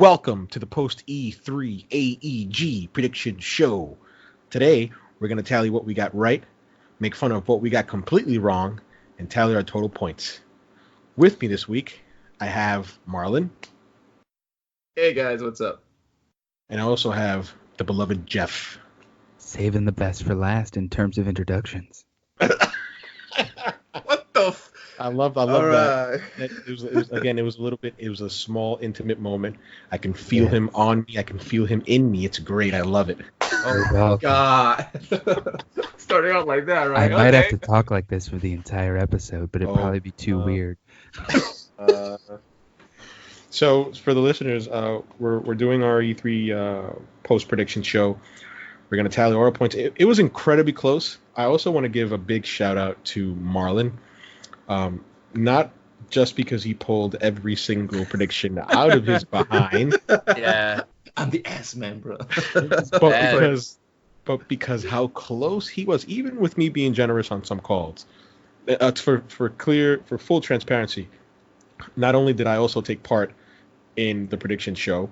Welcome to the post E3 AEG prediction show. Today, we're going to tally what we got right, make fun of what we got completely wrong, and tally our total points. With me this week, I have Marlon. Hey guys, what's up? And I also have the beloved Jeff. Saving the best for last in terms of introductions. What the I love that. Right. It was a small, intimate moment. I can feel him on me. I can feel him in me. It's great. I love it. Oh, God. Starting out like that, right? I might have to talk like this for the entire episode, but it'd probably be too weird. So, for the listeners, we're doing our E3 post-prediction show. We're going to tally all our points. It was incredibly close. I also want to give a big shout-out to Marlon. Not just because he pulled every single prediction out of his behind. Yeah, I'm the ass man, bro. but because how close he was, even with me being generous on some calls. For full transparency, not only did I also take part in the prediction show,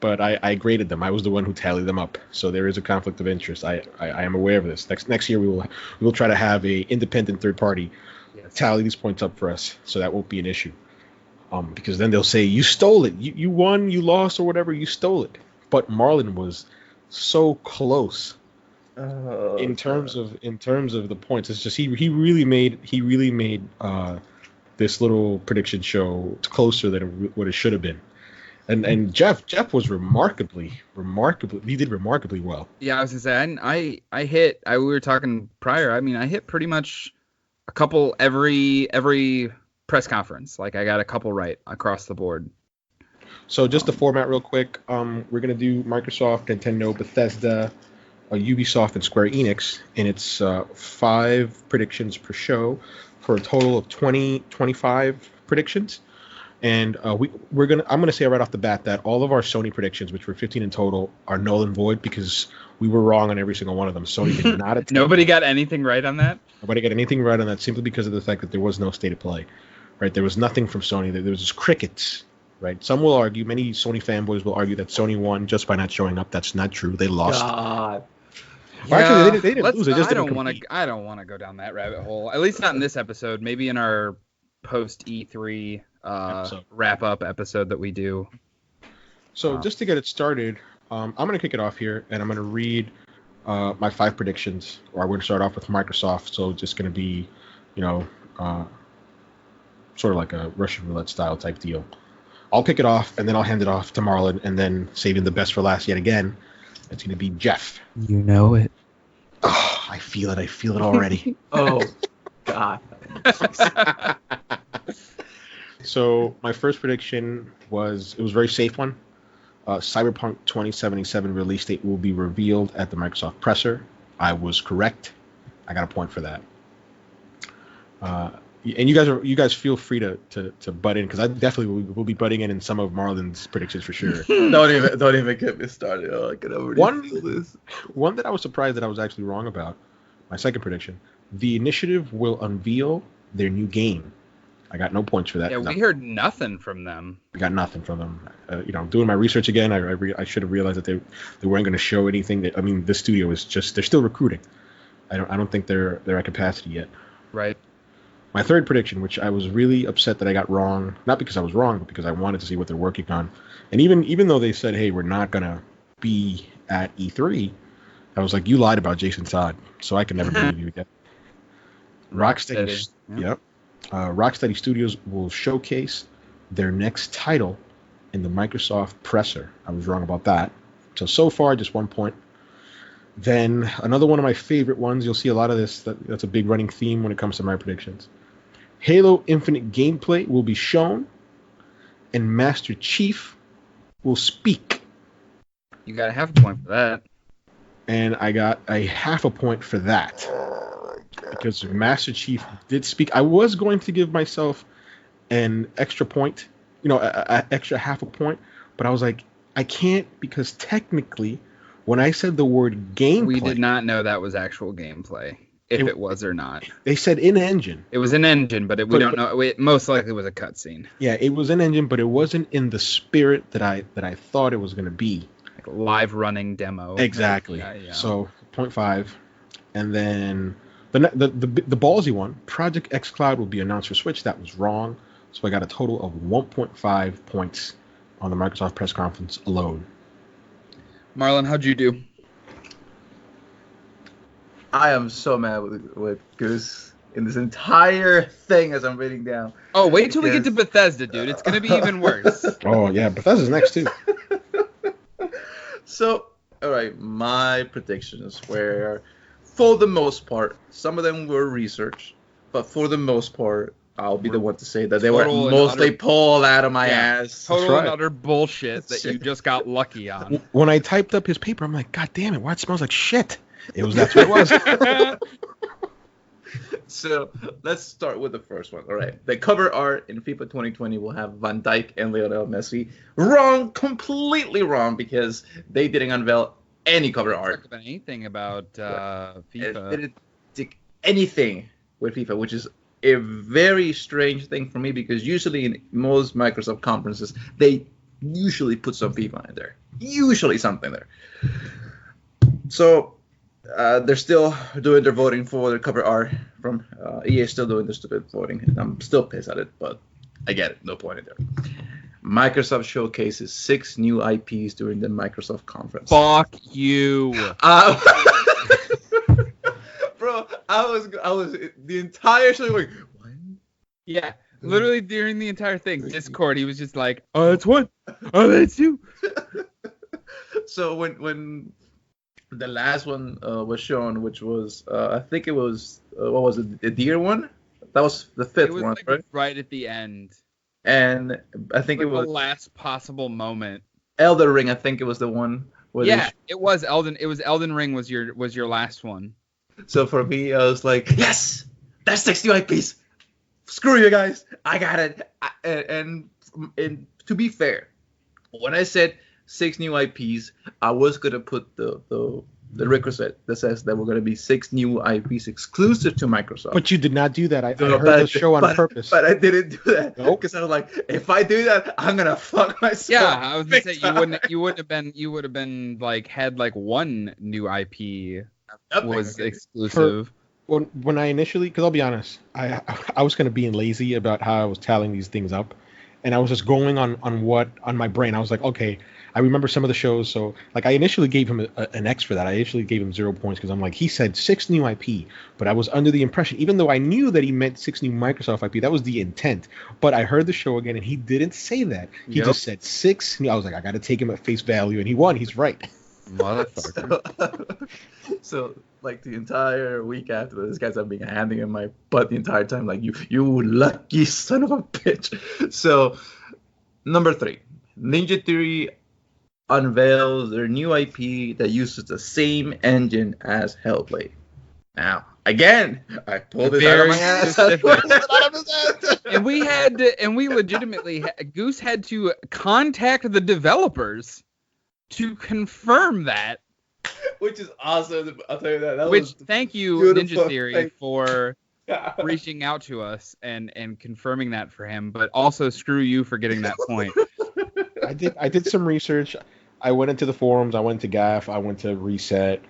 but I graded them. I was the one who tallied them up. So there is a conflict of interest. I am aware of this. Next year we will try to have a independent third party tally these points up for us, so that won't be an issue. Because then they'll say you stole it, you won, you lost, or whatever, you stole it. But Marlon was so close in terms of the points. It's just he really made this little prediction show closer than what it should have been. And Jeff was remarkably he did remarkably well. Yeah, I was gonna say we were talking prior. I mean, I hit pretty much a couple every press conference. Like I got a couple right across the board. So just the format real quick. We're gonna do Microsoft, Nintendo, Bethesda, Ubisoft, and Square Enix, and it's 5 predictions per show for a total of 25 predictions. And I'm gonna say right off the bat that all of our Sony predictions, which were 15 in total, are null and void because we were wrong on every single one of them. Sony did not. Nobody got anything right on that. Nobody got anything right on that simply because of the fact that there was no state of play. Right, there was nothing from Sony. There was just crickets. Right, some will argue. Many Sony fanboys will argue that Sony won just by not showing up. That's not true. They lost. God. Well, actually, they didn't lose. They just didn't compete. I don't want to go down that rabbit hole. At least not in this episode. Maybe in our post E3 wrap up episode that we do. So just to get it started, I'm going to kick it off here, and I'm going to read my 5 predictions. Or we're going to start off with Microsoft. So just going to be, sort of like a Russian roulette style type deal. I'll kick it off, and then I'll hand it off to Marlon, and then saving the best for last yet again, it's going to be Jeff. You know it. Oh, I feel it. I feel it already. Oh, God. So my first prediction was a very safe one. Cyberpunk 2077 release date will be revealed at the Microsoft presser. I was correct. I got a point for that. And you guys feel free to butt in, because I definitely will be butting in some of Marlon's predictions for sure. Don't even get me started. I can already feel this. One that I was surprised that I was actually wrong about. My second prediction: the initiative will unveil their new game. I got no points for that. Yeah, we heard nothing from them. I got nothing from them. Doing my research again, I should have realized that they weren't going to show anything. The studio is they're still recruiting. I don't think they're at capacity yet. Right. My third prediction, which I was really upset that I got wrong, not because I was wrong, but because I wanted to see what they're working on. And even though they said, hey, we're not going to be at E3, I was like, you lied about Jason Todd, so I can never believe you again. Rocksteady. Yep. Rocksteady Studios will showcase their next title in the Microsoft presser. I was wrong about that. So far, just 1 point. Then another one of my favorite ones, you'll see a lot of this, that's a big running theme when it comes to my predictions. Halo Infinite gameplay will be shown, and Master Chief will speak. You got a half a point for that. And I got a half a point for that. Because Master Chief did speak. I was going to give myself an extra point, an extra half a point, but I was like, I can't, because technically, when I said the word gameplay... We did not know that was actual gameplay. if it was or not. They said in-engine. It was an engine, but we don't know. It most likely was a cutscene. Yeah, it was in-engine, but it wasn't in the spirit that I thought it was going to be. Like a live running demo. Exactly. Yeah. So 0.5. And then the ballsy one, Project xCloud will be announced for Switch. That was wrong. So I got a total of 1.5 points on the Microsoft press conference alone. Marlon, how'd you do? I am so mad with Goose in this entire thing as I'm reading down. Oh, wait till we get to Bethesda, dude. It's going to be even worse. Oh, yeah. Bethesda's next, too. So, all right, my predictions were, for the most part, some of them were research, but for the most part, I'll be the one to say that they were mostly pulled out of my ass. Total and utter bullshit that you just got lucky on. When I typed up his paper, I'm like, God damn it, why it smells like shit? That's what it was. So let's start with the first one. All right. The cover art in FIFA 2020 will have Van Dijk and Lionel Messi. Wrong, completely wrong, because they didn't unveil any cover art. About anything about FIFA. They didn't do anything with FIFA, which is a very strange thing for me, because usually in most Microsoft conferences, they usually put some FIFA in there. Usually something there. So they're still doing their voting for their cover art from EA is still doing their stupid voting. And I'm still pissed at it, but I get it. No point in there. Microsoft showcases 6 new IPs during the Microsoft conference. Fuck you. Bro, I was the entire show going, what? Yeah, literally during the entire thing, Discord, he was just like, oh, that's one. Oh, that's two. So when the last one was shown, which was I think it was what was it, the deer one? That was the 5th one, like right at the end. And I think it was the last possible moment. Elden Ring. I think it was the one. It was Elden. It was Elden Ring was your last one. So for me, I was like, yes, that's 6 new IPs. Screw you guys, I got it. And to be fair, when I said 6 new IPs, I was gonna put the requisite that says that we're gonna be 6 new IPs exclusive to Microsoft. But you did not do that. I heard the show on purpose. But I didn't do that because Nope. I was like, if I do that, I'm gonna fuck myself. Yeah, I was gonna say you would have been like had like one new IP was exclusive. When I initially, because I'll be honest, I was kind of being lazy about how I was tallying these things up, and I was just going on my brain. I was like, okay, I remember some of the shows, so like I initially gave him an X for that. I initially gave him 0 points because I'm like, he said 6 new IP, but I was under the impression, even though I knew that he meant 6 new Microsoft IP, that was the intent. But I heard the show again, and he didn't say that. He just said 6. I was like, I got to take him at face value, and he won. He's right. Motherfucker. So like the entire week after this, guys have been handing in my butt the entire time, like you lucky son of a bitch. So number 3, Ninja Theory unveils their new IP that uses the same engine as Hellblade. Now, again, I pulled it out of my ass. And we legitimately, Goose had to contact the developers to confirm that. Which is awesome. I'll tell you that. Thank you, Ninja Theory, for reaching out to us and confirming that for him. But also, screw you for getting that point. I did some research. I went into the forums. I went to GAF. I went to Reset.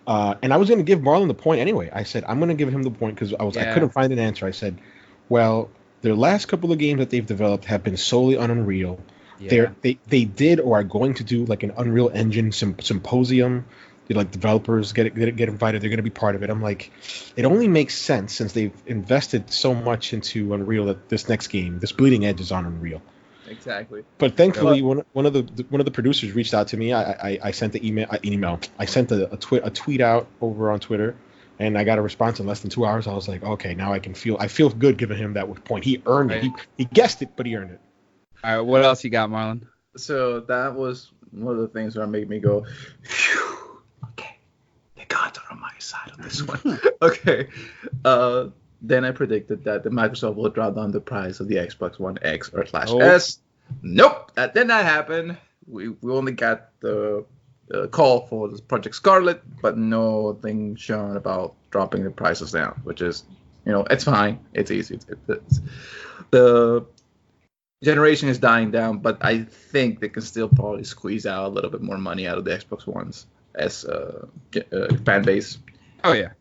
And I was going to give Marlon the point anyway. I said, I'm going to give him the point because I couldn't find an answer. I said, well, their last couple of games that they've developed have been solely on Unreal. Yeah. They did or are going to do like an Unreal Engine symposium. Like developers get invited. They're going to be part of it. I'm like, it only makes sense since they've invested so much into Unreal that this next game, this Bleeding Edge, is on Unreal. Exactly. But thankfully, one of the producers reached out to me. I sent the email. I sent a tweet out over on Twitter, and I got a response in less than 2 hours. I was like, okay, now I feel good giving him that point. He earned it. He guessed it, but he earned it. All right, what else you got, Marlon? So that was one of the things that made me go, phew, okay, the gods are on my side on this one. Okay. Then I predicted that the Microsoft will drop down the price of the Xbox One X or /S. Nope, that did not happen. We only got the call for this Project Scarlet, but nothing shown about dropping the prices down, which is, it's fine. It's easy. The generation is dying down, but I think they can still probably squeeze out a little bit more money out of the Xbox Ones as fan base. Oh yeah.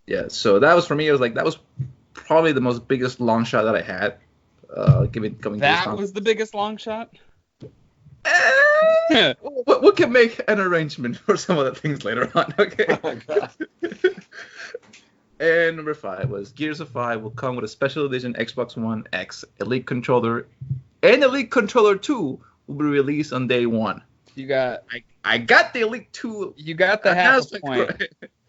Yeah. So that was for me. It was like that was probably the most biggest long shot that I had. That was the biggest long shot. We can make an arrangement for some of the things later on. Okay. Oh my God. And number 5 was Gears of 5 will come with a special edition Xbox One X Elite controller, and Elite Controller 2 will be released on day 1. You got. I got the Elite 2. You got the half a point.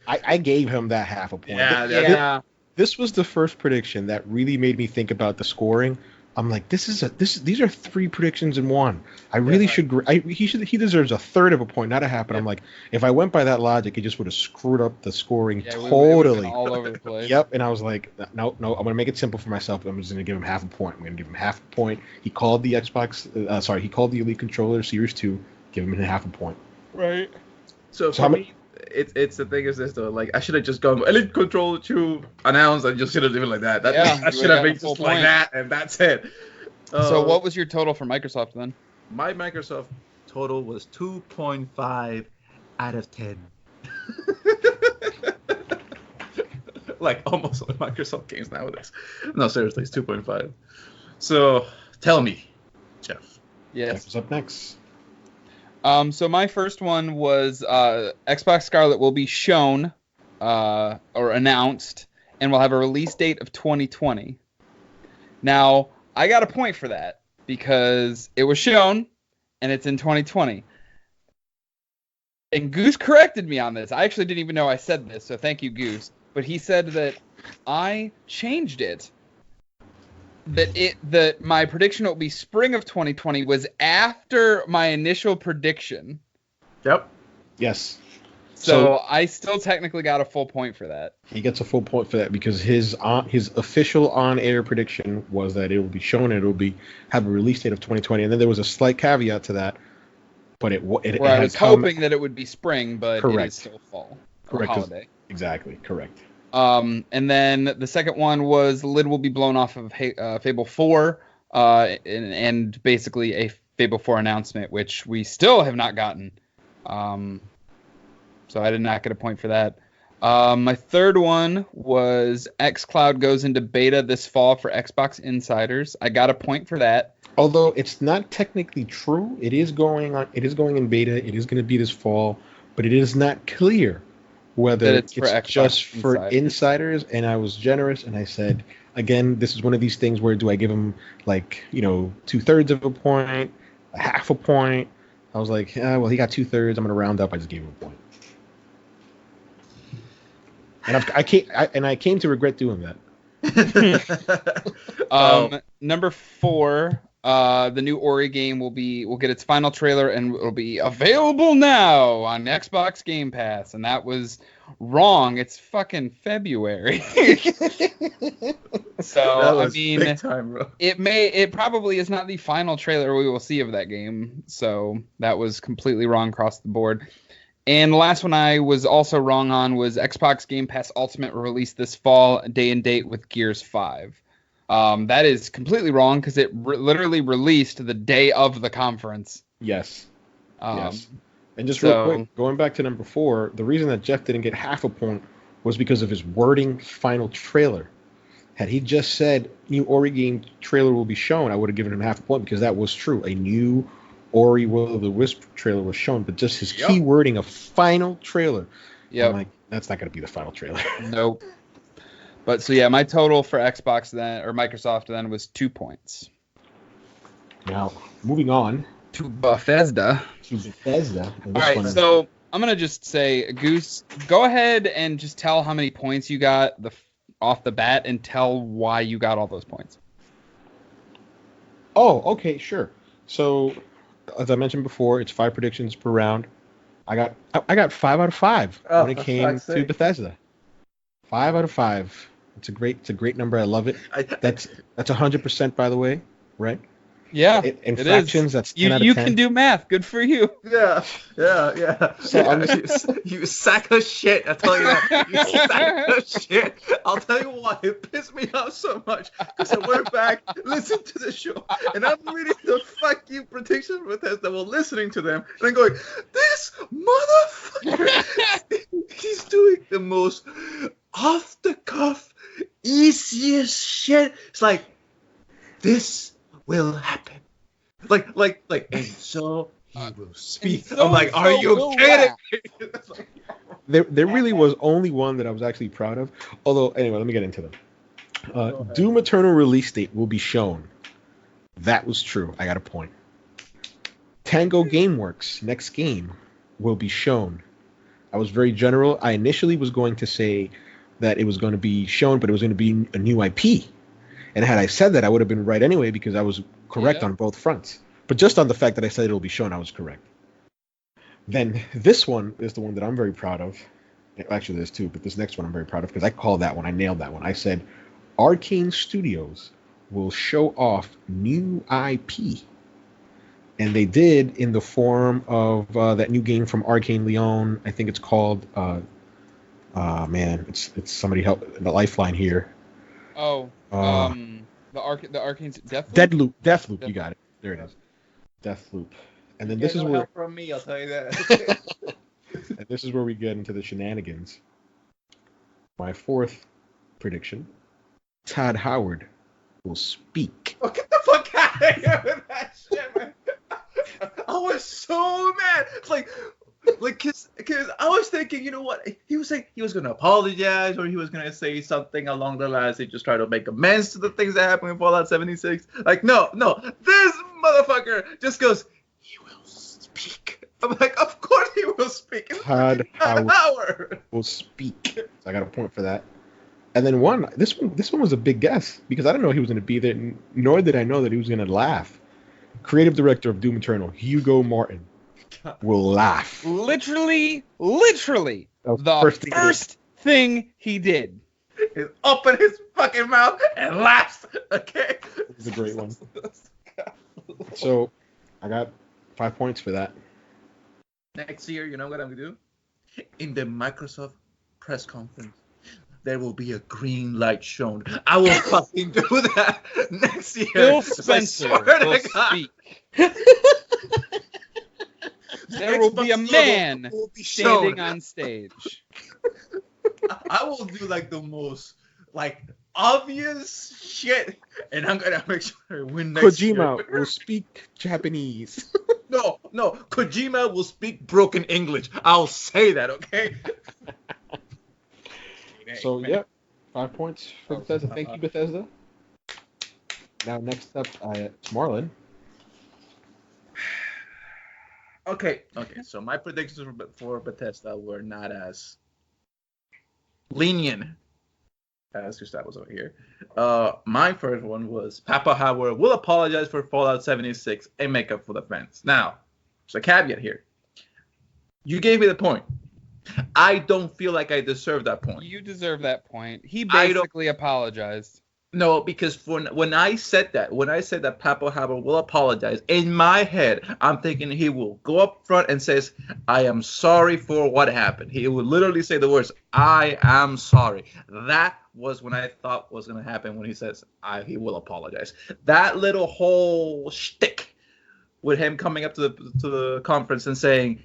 I gave him that half a point. Yeah. This was the first prediction that really made me think about the scoring. I'm like, these are 3 predictions in one. I really he deserves a third of a point, not a half. But I'm like, if I went by that logic, it just would have screwed up the scoring totally. All over the place. Yep. And I was like, no, I'm gonna make it simple for myself. I'm just gonna give him half a point. I'm gonna give him half a point. He called the Xbox. He called the Elite Controller Series 2. Give him half a point. Right. So for me, it's the thing is this though. Like I should have just gone Elite Controller 2 announced. I just should have done it like that. That should have been just like that, and that's it. So what was your total for Microsoft then? My Microsoft total was 2.5 out of 10. Like almost all Microsoft games nowadays. No, seriously, it's 2.5. So tell me, Jeff. Yes. What's up next? So my first one was Xbox Scarlet will be shown or announced and will have a release date of 2020. Now, I got a point for that because it was shown and it's in 2020. And Goose corrected me on this. I actually didn't even know I said this, so thank you, Goose. But he said that I changed it. That my prediction will be spring of 2020 was after my initial prediction. Yep. Yes. So I still technically got a full point for that. He gets a full point for that because his official on-air prediction was that it will be shown and it will have a release date of 2020, and then there was a slight caveat to that. But I was hoping that it would be spring, but correct. It is still fall. Correct. Holiday. Exactly. Correct. And then the second one was the lid will be blown off of Fable 4, and basically a Fable 4 announcement, which we still have not gotten. So I did not get a point for that. My third one was xCloud goes into beta this fall for Xbox Insiders. I got a point for that. Although it's not technically true, it is going in beta. It is going to be this fall, but it is not clear whether it's just for insiders. And I was generous and I said, again, this is one of these things where do I give him 2/3 of a point, a half a point? I was like, well, he got 2/3. I'm going to round up. I just gave him a point. And I came to regret doing that. Number 4, the new Ori game will get its final trailer and it'll be available now on Xbox Game Pass, and that was wrong. It's fucking February. So I mean, big time, bro. It probably is not the final trailer we will see of that game. So that was completely wrong across the board. And the last one I was also wrong on was Xbox Game Pass Ultimate release this fall, day and date with Gears 5. That is completely wrong because it literally released the day of the conference. Yes. Yes. And just real quick, going back to number 4, the reason that Jeff didn't get half a point was because of his wording final trailer. Had he just said new Ori game trailer will be shown, I would have given him half a point because that was true. A new Ori Will of the Wisp trailer was shown, but just his key wording of final trailer. Yeah, I'm like, that's not going to be the final trailer. Nope. But so yeah, my total for Xbox then, or Microsoft then, was 2 points. Now, moving on to Bethesda. All right, so I'm gonna just say, Goose, go ahead and just tell how many points you got off the bat, and tell why you got all those points. Oh, okay, sure. So, as I mentioned before, it's 5 predictions per round. I got 5 out of 5 when it came to Bethesda. 5 out of 5. It's a great number. I love it. That's 100%, by the way, right? Yeah, In it fractions, is. that's 10 out of You 10. can do math. Good for you. Yeah. So I'm you sack of shit. I tell you that. You sack of shit. I'll tell you why. It pissed me off so much because I went back, listened to the show, and I'm reading the fuck you predictions with us that were listening to them, and I'm going, this motherfucker. He's doing the most off the cuff, easiest shit. It's like, this will happen. Like, and so he will speak. so I'm like, and are so you will kidding laugh. me? There really was only one that I was actually proud of. Although, anyway, let me get into them. Doom Eternal release date will be shown. That was true. I got a point. Tango Gameworks next game will be shown. I was very general. I initially was going to say that it was going to be shown, but it was going to be a new IP. And had I said that, I would have been right anyway because I was correct on both fronts. But just on the fact that I said it'll be shown, I was correct. Then this one is the one that I'm very proud of. Actually, there's two, but this next one I'm very proud of because I called that one. I nailed that one. I said Arcane Studios will show off new IP. And they did in the form of that new game from Arcane Leon. I think it's called, it's somebody help, the lifeline here. Oh, the Arcane's Deathloop, you got it. There it is. Deathloop. And then this is where help from me, I'll tell you that. and this is where we get into the shenanigans. My fourth prediction: Todd Howard will speak. Oh, get the fuck out of here with that shit, man. I was so mad. It's like cause I was thinking, you know what? He was saying he was gonna apologize or he was gonna say something along the lines. He just tried to make amends to the things that happened in Fallout 76. Like, no, this motherfucker just goes, he will speak. I'm like, of course he will speak. It's Todd Howard will speak. So I got a point for that. And then this one was a big guess because I didn't know he was going to be there, nor did I know that he was going to laugh. Creative director of Doom Eternal, Hugo Martin, will laugh. Literally, the first thing he did. is open his fucking mouth and laughs. Okay, It's a great one. So I got 5 points for that. Next year, you know what I'm gonna do? In the Microsoft press conference, there will be a green light shown. I will fucking do that next year. Phil Spencer will speak. There will be a man standing on stage. I will do like the most obvious shit, and I'm gonna make sure I win next year. Kojima will speak Japanese. No, Kojima will speak broken English. I'll say that, okay? So, yeah, 5 points for Bethesda. Thank you, Bethesda. Now, next up, it's Marlon. Okay. So my predictions for Bethesda were not as lenient as Gustav was over here. My first one was Papa Howard will apologize for Fallout 76 and make up for the fans. Now, there's a caveat here. You gave me the point. I don't feel like I deserve that point. You deserve that point. He basically apologized. No, because when I said that Papa Howard will apologize, in my head, I'm thinking he will go up front and says, I am sorry for what happened. He would literally say the words, I am sorry. That was when I thought was going to happen when he says, he will apologize. That little whole shtick with him coming up to the conference and saying,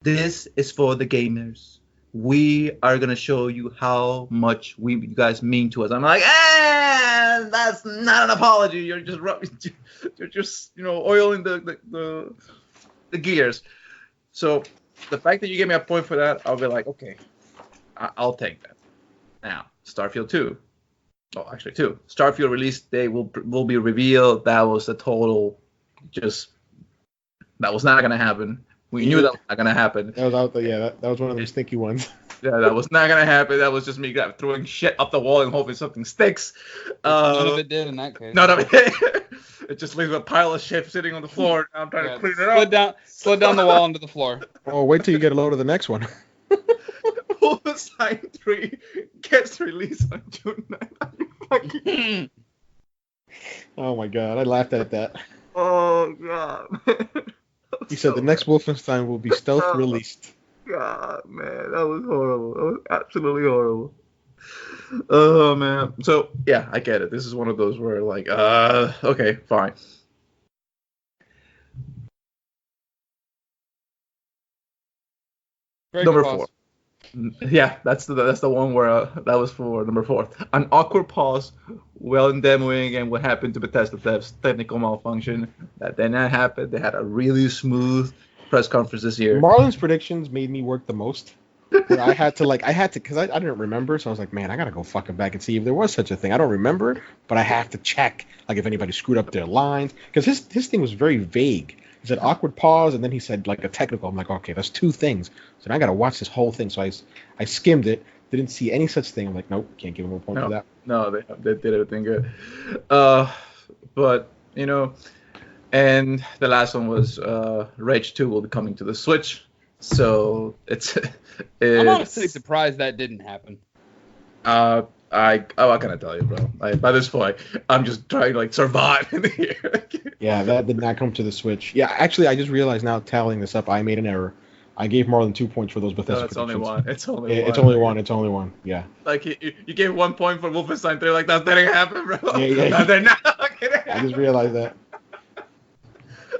this is for the gamers. We are going to show you how much you guys mean to us. I'm like, that's not an apology. You're just oiling the gears. So the fact that you gave me a point for that, I'll be like, okay, I'll take that. Now, Starfield 2. Oh, actually 2. Starfield release day will be revealed. That was a total that was not going to happen. We knew that was not going to happen. That was one of those stinky ones. Yeah, that was not going to happen. That was just me throwing shit up the wall and hoping something sticks. None of it did in that case. None of it. It just leaves a pile of shit sitting on the floor. I'm trying to clean it up. Slid down the wall onto the floor. Oh, wait till you get a load of the next one. Wolfenstein 3 gets released on June 9th. Oh my god, I laughed at that. Oh god, man. He said the next Wolfenstein will be stealth released. God, man, that was horrible. That was absolutely horrible. Oh man. So yeah, I get it. This is one of those where like, okay, fine. Very Number good pause. 4. Yeah, that's the one where that was for number 4. An awkward pause while in demoing and what happened to Bethesda devs technical malfunction. That did not happen. They had a really smooth press conference this year. Marlon's predictions made me work the most. Where I had to, because I didn't remember, so I was like, man, I gotta go fucking back and see if there was such a thing. I don't remember it, but I have to check, like, if anybody screwed up their lines, because his thing was very vague. He said awkward pause, and then he said, like, a technical. I'm like, okay, that's 2 things. So now I gotta watch this whole thing. So I skimmed it, didn't see any such thing. I'm like, nope, can't give him a point for that. No, they did everything good. But you know, and the last one was Rage 2 will be coming to the Switch. So I'm honestly surprised that didn't happen. what can I tell you, bro? By this point, I'm just trying to like survive in here. Yeah, that did not come to the Switch. Yeah, actually, I just realized now, tallying this up, I made an error. I gave Marlon 2 points for those Bethesda No, it's only predictions. one. It's only one. It's only one. It's only one. Yeah. Like you gave 1 point for Wolfenstein 3. Like that didn't happen, bro. Yeah. That did not I just realized that.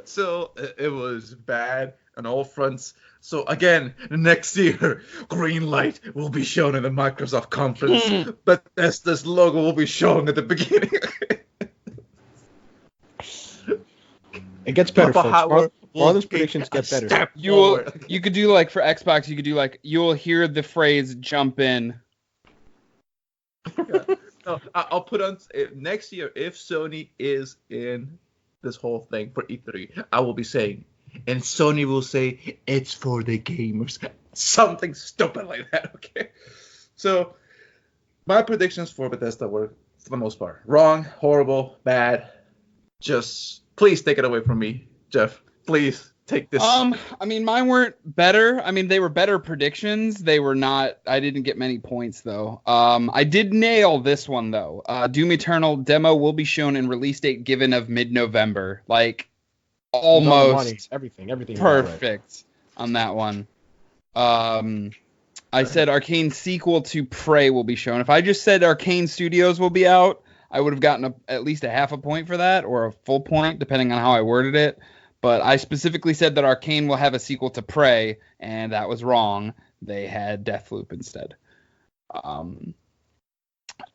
So it was bad on all fronts. So again, next year, green light will be shown in the Microsoft conference, but this logo will be shown at the beginning. It gets better, Papa folks. Howard will Marlon's take predictions a get better. step You will, forward. you could do like for Xbox, you could do like you'll hear the phrase "jump in." No, I'll put on next year if Sony is in this whole thing for E3. I will be saying, and Sony will say it's for the gamers, something stupid like that. Okay, so my predictions for Bethesda were, for the most part, wrong, horrible, bad. Just please take it away from me, Jeff. Please take this. I mean, mine weren't better. I mean, they were better predictions. They were not. I didn't get many points though. I did nail this one though. Doom Eternal demo will be shown and release date given of mid-November. Like almost Everything. perfect on that one. I said Arcane sequel to Prey will be shown. If I just said Arcane Studios will be out, I would have gotten at least a half a point for that, or a full point, depending on how I worded it. But I specifically said that Arcane will have a sequel to Prey, and that was wrong. They had Deathloop instead.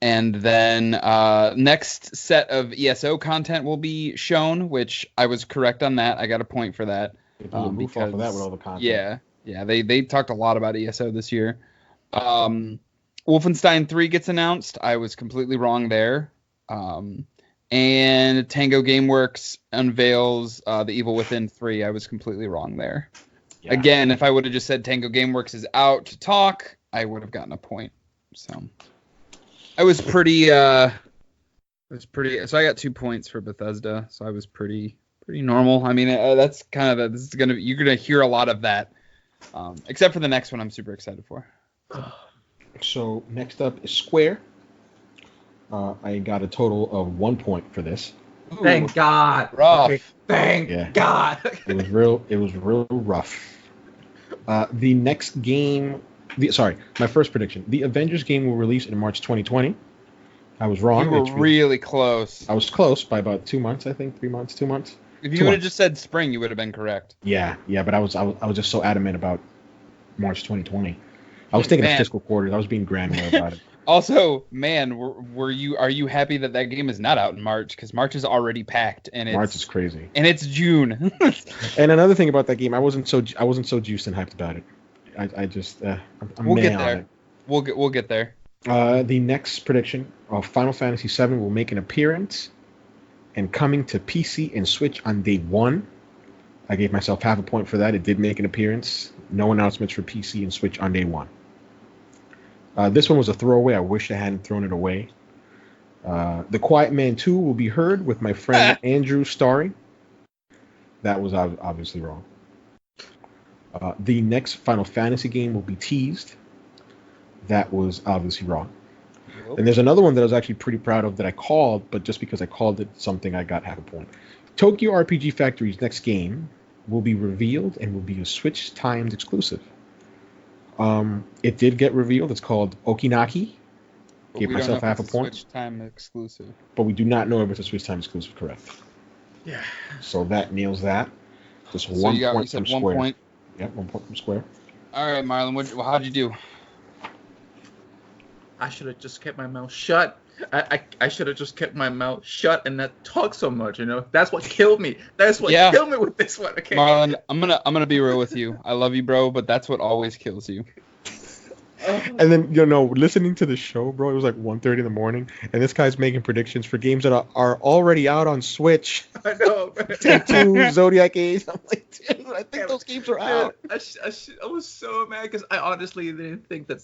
And then next set of ESO content will be shown, which I was correct on that. I got a point for that. Roof off of that with all the content. Yeah. They talked a lot about ESO this year. Wolfenstein 3 gets announced. I was completely wrong there. And Tango Gameworks unveils The Evil Within 3. I was completely wrong there. Yeah. Again, if I would have just said Tango Gameworks is out to talk, I would have gotten a point. So I was pretty. So I got 2 points for Bethesda. So I was pretty normal. I mean, that's kind of you're gonna hear a lot of that. Except for the next one, I'm super excited for. So next up is Square. I got a total of 1 point for this. Ooh, thank God. Rough. Okay, thank God. It was real rough. The next game, my first prediction. The Avengers game will release in March 2020. I was wrong. You were really close. I was close by about 2 months, I think. 3 months, 2 months. If you would have just said spring, you would have been correct. Yeah, but I was just so adamant about March 2020. I was thinking of fiscal quarters. I was being granular about it. Also, man, are you happy that game is not out in March? Because March is already packed, and March is crazy, and it's June. And another thing about that game, I wasn't so juiced and hyped about it. We'll get there. We'll get there. The next prediction: Final Fantasy VII will make an appearance, and coming to PC and Switch on day 1. I gave myself half a point for that. It did make an appearance. No announcements for PC and Switch on day 1. This one was a throwaway. I wish I hadn't thrown it away. The Quiet Man 2 will be heard with my friend Andrew starring. That was obviously wrong. The next Final Fantasy game will be teased. That was obviously wrong. And there's another one that I was actually pretty proud of that I called, but just because I called it something, I got half a point. Tokyo RPG Factory's next game will be revealed and will be a Switch timed exclusive. It did get revealed. It's called Okinaki. Gave myself half a point. Switch time exclusive. But we do not know if it's a Switch time exclusive, correct? Yeah. So that nails that. Just So one you got, point you said from 1 Square. point. Yep, 1 point from Square. All right, Marlon. How'd you do? I should have just kept my mouth shut. I should have just kept my mouth shut and not talk so much. That's what killed me. That's what killed me with this one. Okay. Marlon, I'm gonna be real with you. I love you, bro, but that's what always kills you. And then, listening to the show, bro, it was like 1:30 in the morning, and this guy's making predictions for games that are already out on Switch. I know. Take Two, Zodiac Age. I'm like, dude, I think those games are out. I was so mad because I honestly didn't think that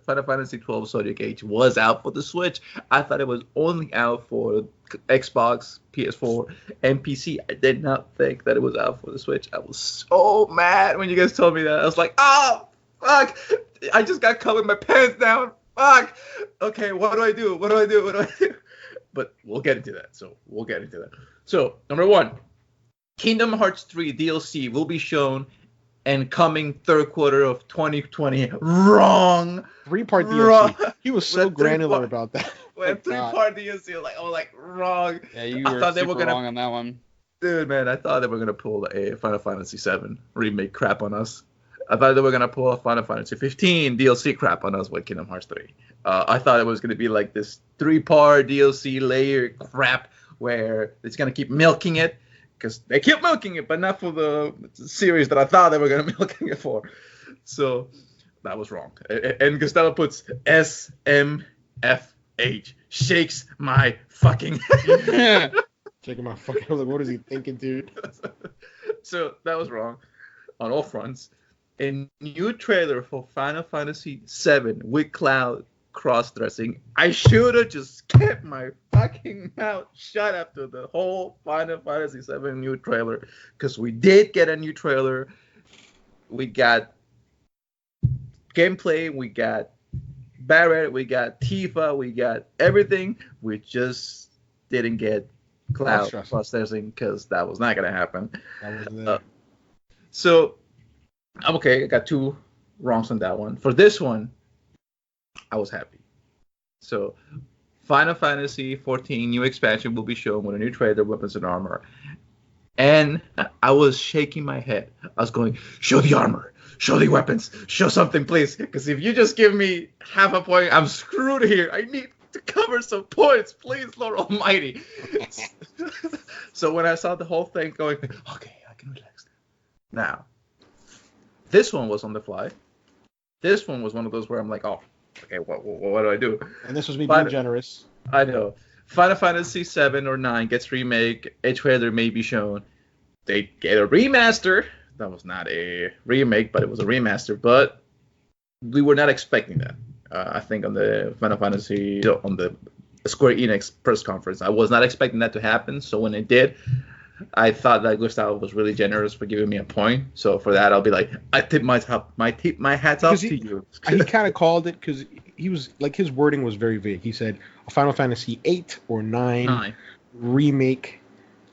Final Fantasy XII Zodiac Age was out for the Switch. I thought it was only out for Xbox, PS4, and PC. I did not think that it was out for the Switch. I was so mad when you guys told me that. I was like, oh, fuck. I just got caught with my pants down. Fuck. Okay, what do I do? But we'll get into that. So, number 1, Kingdom Hearts 3 DLC will be shown and coming third quarter of 2020. Wrong. 3-part DLC. He was so granular about that. When 3-part DLC, wrong. Yeah, you were super wrong on that one. Dude, man, I thought they were gonna pull a Final Fantasy VII remake crap on us. I thought they were going to pull a Final Fantasy 15 DLC crap on us with Kingdom Hearts 3. I thought it was going to be like this 3-part DLC layer crap where it's going to keep milking it. Because they keep milking it, but not for the series that I thought they were going to milking it for. So that was wrong. And Gustavo puts SMFH. Shakes my fucking head. Shaking my fucking head. What is he thinking, dude? So that was wrong on all fronts. A new trailer for Final Fantasy VII with Cloud cross-dressing. I should have just kept my fucking mouth shut after the whole Final Fantasy VII new trailer. Because we did get a new trailer. We got gameplay. We got Barrett. We got Tifa. We got everything. We just didn't get Cloud cross-dressing because that was not going to happen. That was So... okay, I got 2 wrongs on that one. For this one, I was happy. So, Final Fantasy 14 new expansion will be shown with a new trailer, weapons and armor. And I was shaking my head. I was going, show the armor, show the weapons, show something, please. Because if you just give me half a point, I'm screwed here. I need to cover some points, please, Lord Almighty. So when I saw the whole thing going, okay, I can relax now. This one was on the fly. This one was one of those where I'm like, oh, okay, what do I do? And this was me being generous. I know. Final Fantasy 7 or 9 gets remake. A trailer may be shown. They get a remaster. That was not a remake, but it was a remaster. But we were not expecting that. I think on the Final Fantasy, on the Square Enix press conference, I was not expecting that to happen. So when it did, I thought that Gustavo was really generous for giving me a point. So for that, I'll be like, I tip my hats off to you. He kind of called it because he was like, his wording was very vague. He said a Final Fantasy 8 or 9 remake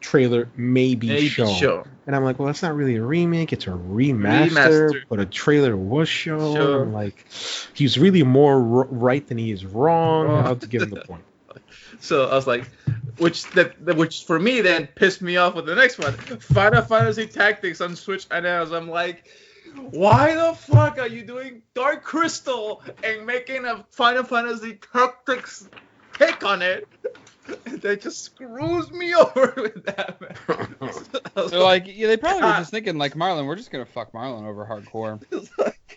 trailer may be shown. And I'm like, well, that's not really a remake. It's a remaster. But a trailer was shown. I'm like, he's really more right than he is wrong. I'll have to give him the point. So I was like, which for me then pissed me off with the next one, Final Fantasy Tactics on Switch. And I'm like, why the fuck are you doing Dark Crystal and making a Final Fantasy Tactics take on it? That just screws me over with that, man. So like, yeah, they probably were just thinking like, Marlon, we're just gonna fuck Marlon over hardcore.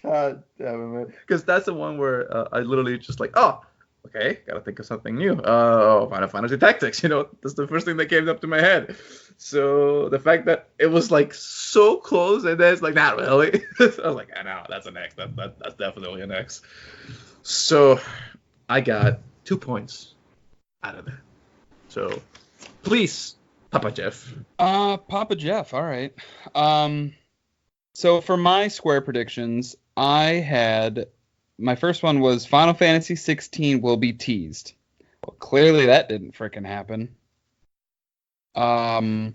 God damn it, man. Because that's the one where I literally just like, oh, okay, gotta think of something new. Final Fantasy Tactics, that's the first thing that came up to my head. So the fact that it was like so close and then it's like, not really. I was like, I know, that's an X. That's definitely an X. So I got 2 points out of that. So please, Papa Jeff. Papa Jeff, all right. So for my Square predictions, I had my first one was Final Fantasy 16 will be teased. Well, clearly that didn't frickin' happen. What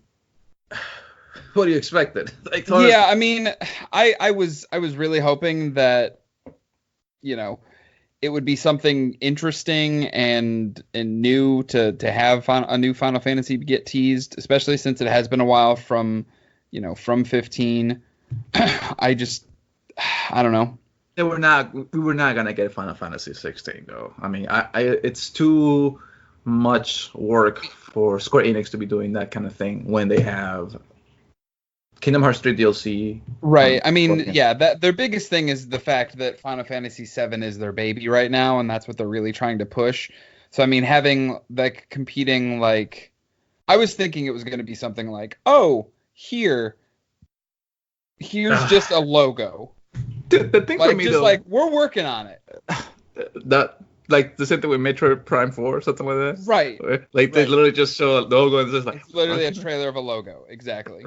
do you expect then? Like, yeah, I mean, I was really hoping that, you know, it would be something interesting and new to have a new Final Fantasy get teased, especially since it has been a while from 15. I don't know. we were not gonna get Final Fantasy 16 though. I mean, it's too much work for Square Enix to be doing that kind of thing when they have Kingdom Hearts 3 DLC. Right. I mean, yeah, that their biggest thing is the fact that Final Fantasy 7 is their baby right now, and that's what they're really trying to push. So I mean, having like competing, like, I was thinking it was going to be something like, oh, here's just a logo. The thing like, for me just though, like we're working on it. That like the same thing with Metroid Prime 4 or something like that. Right. Like they literally just show a logo and it's just like it's literally a trailer of a logo. Exactly.